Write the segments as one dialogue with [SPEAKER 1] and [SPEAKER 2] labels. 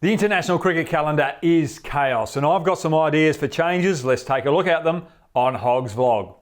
[SPEAKER 1] The international cricket calendar is chaos, and I've got some ideas for changes. Let's take a look at them on Hoggs Vlog.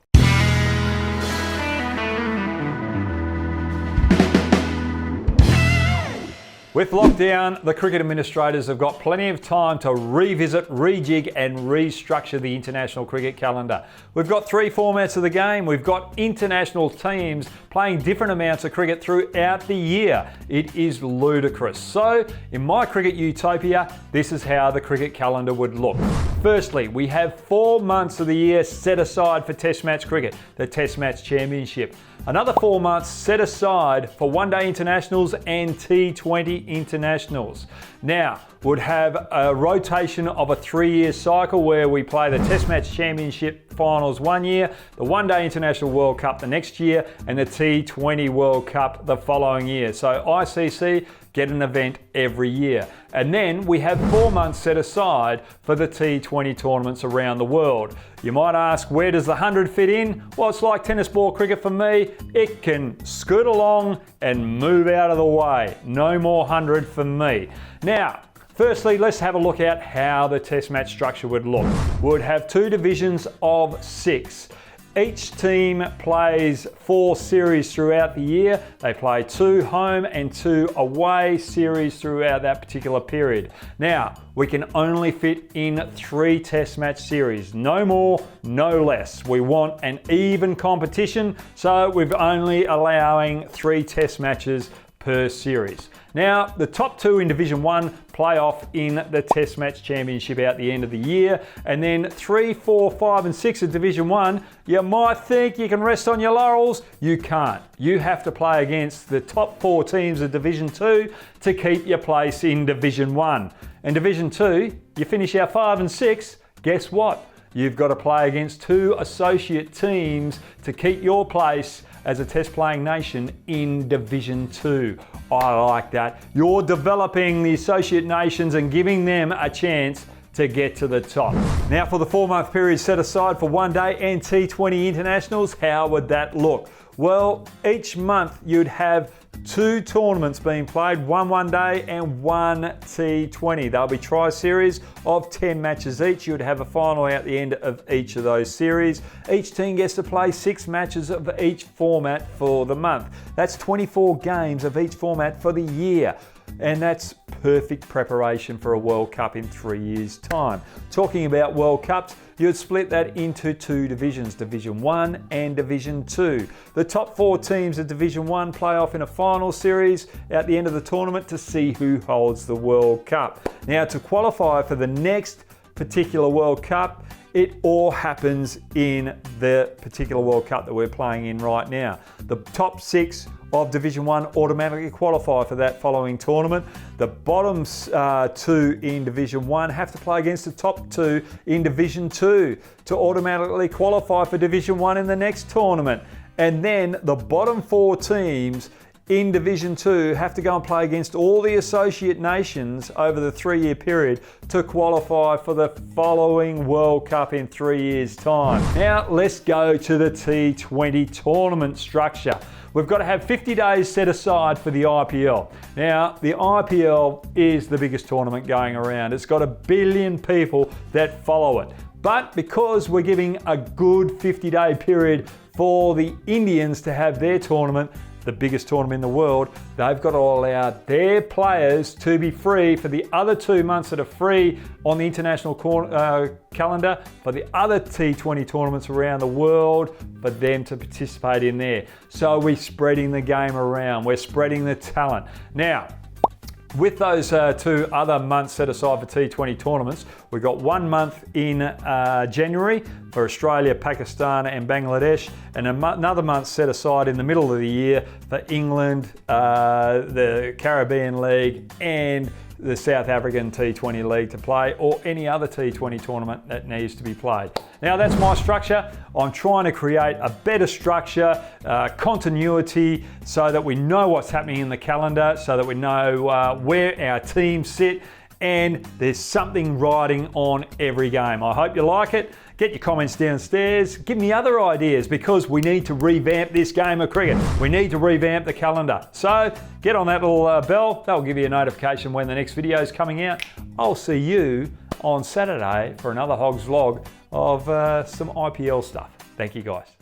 [SPEAKER 1] With lockdown, the cricket administrators have got plenty of time to revisit, rejig and restructure the international cricket calendar. We've got 3 formats of the game. We've got international teams playing different amounts of cricket throughout the year. It is ludicrous. So, in my cricket utopia, this is how the cricket calendar would look. Firstly, we have 4 months of the year set aside for Test match cricket, the Test match championship. Another 4 months set aside for one-day internationals and T20 internationals. Now, we'd have a rotation of a 3-year cycle where we play the Test match championship finals one year, the one-day international World Cup the next year, and the T20 World Cup the following year. So ICC get an event every year. And then we have 4 months set aside for the T20 tournaments around the world. You might ask, where does the 100 fit in? Well, it's like tennis ball cricket for me. It can scoot along and move out of the way. No more 100 for me. Now, firstly, let's have a look at how the Test match structure would look. We'd have 2 divisions of 6. Each team plays 4 series throughout the year. They play 2 home and 2 away series throughout that particular period. Now, we can only fit in 3 Test match series. No more, no less. We want an even competition, so we're only allowing 3 Test matches per series. Now, the top 2 in Division 1 play off in the Test Match Championship at the end of the year, and then 3, 4, 5 and 6 of Division 1, you might think you can rest on your laurels. You can't. You have to play against the top 4 teams of Division 2 to keep your place in Division 1. In Division 2, you finish out 5 and 6, guess what? You've got to play against 2 associate teams to keep your place as a Test playing nation in Division 2. I like that. You're developing the associate nations and giving them a chance to get to the top. Now, for the 4-month period set aside for one-day and T20 internationals, how would that look? Well, each month you'd have 2 tournaments being played, one day and 1 T20. They'll be tri-series of 10 matches each. You'd have a final at the end of each of those series. Each team gets to play 6 matches of each format for the month. That's 24 games of each format for the year. And that's perfect preparation for a World Cup in 3 years' time. Talking about World Cups, you'd split that into 2 divisions, Division 1 and Division 2. The top 4 teams of Division 1 play off in a final series at the end of the tournament to see who holds the World Cup. Now, to qualify for the next particular World Cup, it all happens in the particular World Cup that we're playing in right now. The top 6 of Division 1 automatically qualify for that following tournament. The bottom 2 in Division 1 have to play against the top 2 in Division 2 to automatically qualify for Division 1 in the next tournament. And then the bottom 4 teams in Division 2 have to go and play against all the associate nations over the 3-year period to qualify for the following World Cup in 3 years' time. Now, let's go to the T20 tournament structure. We've got to have 50 days set aside for the IPL. Now, the IPL is the biggest tournament going around. It's got 1 billion people that follow it. But because we're giving a good 50-day period for the Indians to have their tournament, the biggest tournament in the world, they've got to allow their players to be free for the other 2 months that are free on the international calendar for the other T20 tournaments around the world for them to participate in there. So we're spreading the game around, we're spreading the talent. Now, with those 2 other months set aside for T20 tournaments, we've got 1 month in January for Australia, Pakistan and Bangladesh, and another month set aside in the middle of the year for England, the Caribbean League and the South African T20 League to play, or any other T20 tournament that needs to be played. Now, that's my structure. I'm trying to create a better structure, continuity, so that we know what's happening in the calendar, so that we know where our teams sit, and there's something riding on every game. I hope you like it. Get your comments downstairs. Give me other ideas because we need to revamp this game of cricket. We need to revamp the calendar. So get on that little bell. That'll give you a notification when the next video is coming out. I'll see you on Saturday for another Hoggs vlog of some IPL stuff. Thank you guys.